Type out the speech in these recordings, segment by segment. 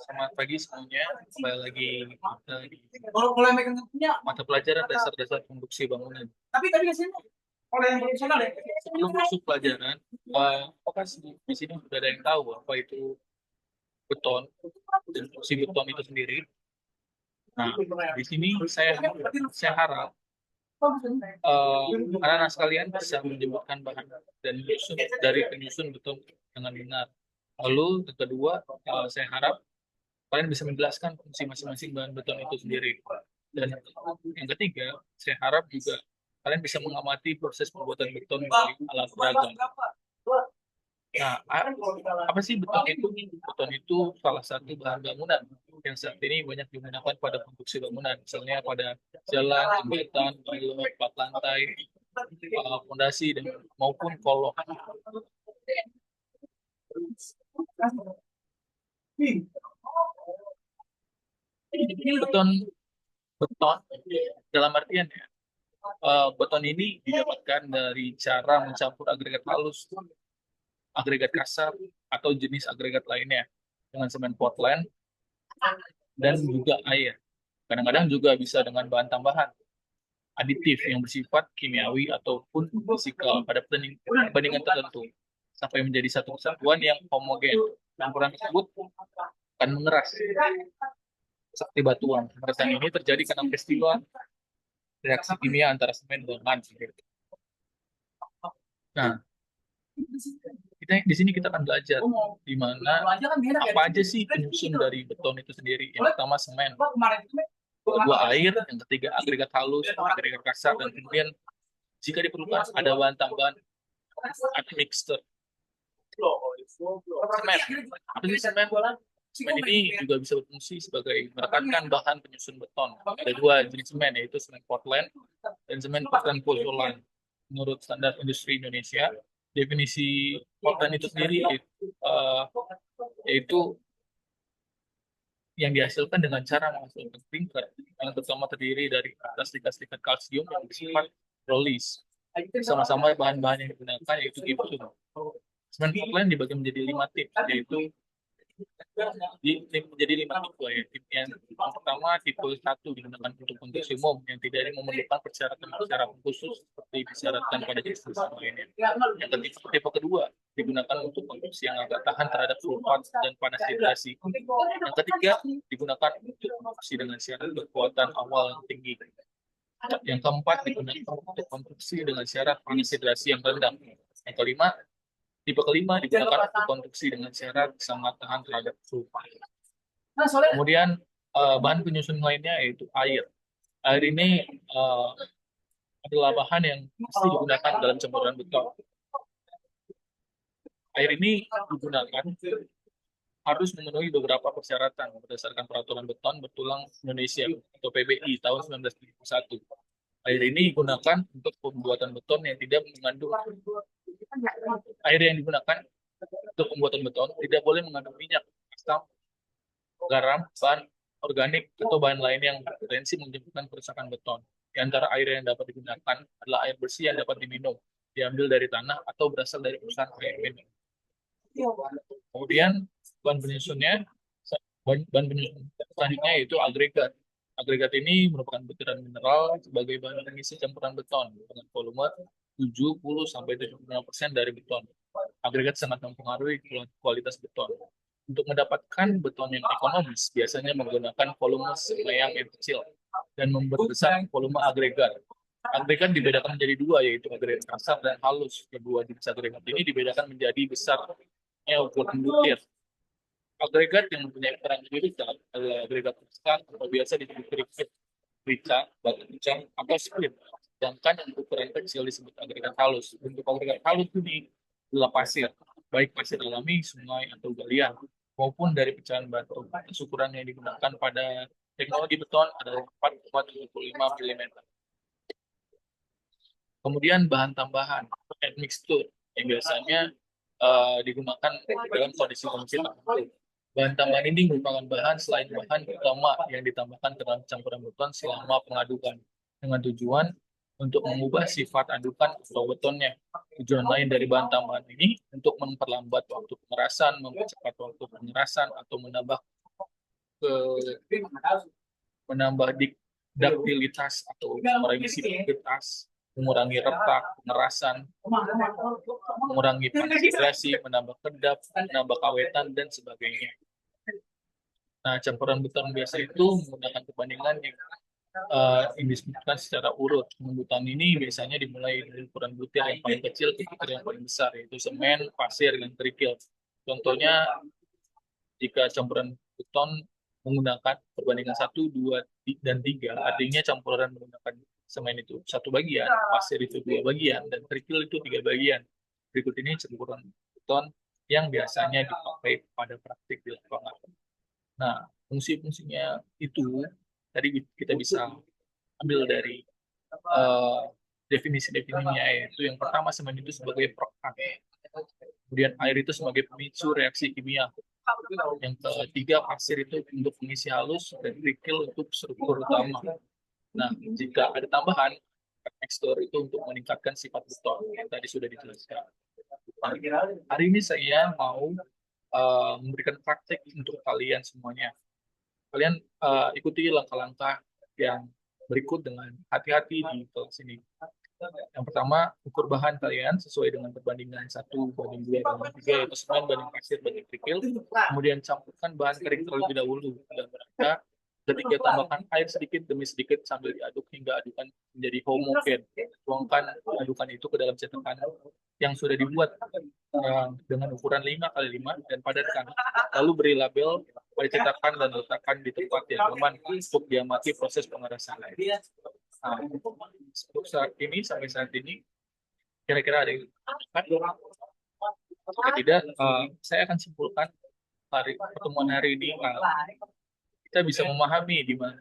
Selamat pagi semuanya. Kembali lagi kita di mata pelajaran dasar-dasar konstruksi bangunan. Sebelum masuk pelajaran, apakah di sini sudah ada yang tahu apa itu beton dan fungsi beton itu sendiri? Nah, di sini saya harap anak-anak sekalian bisa menyebutkan bahan dan penyusun beton dengan benar. Lalu yang kedua, saya harap kalian bisa menjelaskan fungsi masing-masing bahan beton itu sendiri. Dan yang ketiga, saya harap juga kalian bisa mengamati proses pembuatan beton dari alat beragam. Nah, apa sih beton itu? Beton itu salah satu bahan bangunan yang saat ini banyak digunakan pada konstruksi bangunan, misalnya pada jalan, jembatan, balok, plat lantai, fondasi, dan maupun kolong. Beton beton dalam artian ya, beton ini didapatkan dari cara mencampur agregat halus, agregat kasar, atau jenis agregat lainnya dengan semen Portland dan juga air. Kadang-kadang juga bisa dengan bahan tambahan, aditif yang bersifat kimiawi ataupun fisikal pada perbandingan tertentu sampai menjadi satu kesatuan yang homogen. Campuran tersebut akan mengeras seperti batuan. Pemerasan ini terjadi karena peristiwa reaksi kimia antara semen dengan air. Nah, di sini kita akan belajar di mana apa aja sih penyusun dari beton itu sendiri. Yang pertama semen, kedua air, yang ketiga agregat halus, agregat kasar, dan kemudian jika diperlukan ada bahan tambahan admixture. Semen, apa sih semen? Semen ini juga bisa berfungsi sebagai merekatkan bahan penyusun beton. Ada dua jenis semen, yaitu semen Portland dan semen Portland pozzolan. Menurut standar industri Indonesia, definisi Portland itu sendiri yaitu yang dihasilkan dengan cara menghasilkan klinker yang terutama terdiri dari likat-likat kalsium yang bersifat rolis. Sama-sama bahan-bahan yang digunakan yaitu gipsum. Semen Portland dibagi menjadi 5 tip, yaitu menjadi 5 tipe ya. Yang pertama tipe 1 digunakan untuk konstruksi umum yang tidak memerlukan persyaratan khusus seperti disyaratkan pada jenis lainnya. Yang tipe kedua digunakan untuk konstruksi yang agak tahan terhadap sulfat dan panas hidrasi. Yang ketiga digunakan untuk konstruksi dengan syarat kekuatan awal yang tinggi. Yang keempat digunakan untuk konstruksi dengan syarat panas hidrasi yang rendah. Yang kelima, tipe kelima digunakan untuk konstruksi dengan syarat sangat tahan terhadap sulfat. Kemudian bahan penyusun lainnya yaitu air. Air ini adalah bahan yang mesti digunakan dalam campuran beton. Air ini digunakan harus memenuhi beberapa persyaratan berdasarkan Peraturan Beton Bertulang Indonesia atau PBI tahun 1971. Air ini digunakan untuk pembuatan beton yang tidak mengandung air yang digunakan untuk pembuatan beton tidak boleh mengandung minyak, asam, garam, bahan organik atau bahan lain yang berpotensi menyebabkan kerusakan beton. Di antara air yang dapat digunakan adalah air bersih yang dapat diminum, diambil dari tanah atau berasal dari perusahaan air minum. Kemudian bahan penyusun selanjutnya yaitu agregat. Agregat ini merupakan butiran mineral sebagai bahan pengisi campuran beton dengan volume 70-75% dari beton. Agregat sangat mempengaruhi kualitas beton. Untuk mendapatkan beton yang ekonomis, biasanya menggunakan volume semeyang yang kecil dan memperbesar volume agregat. Agregat dibedakan menjadi dua, yaitu agregat kasar dan halus. Kedua jenis agregat ini dibedakan menjadi besarnya ukuran butir. Agregat yang mempunyai ukuran lebih besar adalah agregat kasar atau biasa disebut kriket, rica, batu ucang, atau split. Sedangkan yang ukuran kecil disebut agregat halus. Bentuk agregat halus ini adalah pasir, baik pasir alami, sungai, atau galian, maupun dari pecahan batu. Ukuran yang digunakan pada teknologi beton adalah 4,75 mm. Kemudian bahan tambahan, admixture, yang biasanya digunakan dalam kondisi-kondisi tertentu. Bahan tambahan ini merupakan bahan selain bahan utama yang ditambahkan dalam campuran beton selama pengadukan dengan tujuan untuk mengubah sifat adukan atau betonnya. Tujuan lain dari bahan tambahan ini untuk memperlambat waktu pengerasan, mempercepat waktu pengerasan, atau ke menambah duktilitas atau fleksibilitas, mengurangi retak, pengerasan, mengurangi penetrasi, menambah kedap, menambah kawetan, dan sebagainya. Nah, campuran beton biasa itu menggunakan perbandingan yang disebutkan secara urut. Pembuatan ini biasanya dimulai dari ukuran butir yang paling kecil ke butir yang paling besar, yaitu semen, pasir, dan kerikil. Contohnya, jika campuran beton menggunakan perbandingan 1, 2, dan 3, artinya campuran menggunakan semen itu 1 bagian, pasir itu 2 bagian, dan kerikil itu 3 bagian. Berikut ini campuran beton yang biasanya dipakai pada praktik di lapangan. Nah, fungsi-fungsinya itu tadi kita bisa ambil dari eh, definisi-definisinya, yaitu yang pertama, semen itu sebagai perekat, kemudian air itu sebagai pemicu reaksi kimia, yang ketiga pasir itu untuk pengisi halus, dan kerikil untuk struktur utama. Nah, jika ada tambahan, tekstur itu untuk meningkatkan sifat beton yang tadi sudah dijelaskan. Nah, hari ini saya mau memberikan praktek untuk kalian semuanya. Kalian ikuti langkah-langkah yang berikut dengan hati-hati di kelas ini. Yang pertama, ukur bahan kalian sesuai dengan perbandingan 1:2:3, yaitu semen banding pasir banding kerikil. Kemudian campurkan bahan kering terlebih dahulu dalam rangka. Ketiga, tambahkan air sedikit demi sedikit sambil diaduk hingga adukan menjadi homogen. Tuangkan adukan itu ke dalam cetakan yang sudah dibuat dengan ukuran 5x5 dan padatkan. Lalu beri label pada cetakan dan letakkan di tempat yang aman untuk diamati proses pengerasan. Nah, untuk sampai saat ini, kira-kira ada yang ditanyakan? Jika tidak, saya akan simpulkan pertemuan hari ini. Kita bisa memahami di mana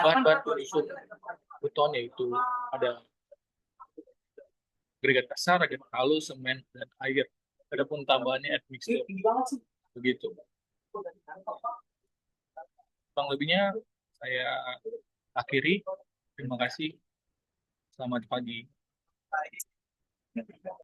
bahan-bahan penyusun beton, yaitu ada agregat kasar, agregat halus, semen, dan air. Adapun tambahannya admixture. Begitu. Kurang lebihnya saya akhiri. Terima kasih. Selamat pagi.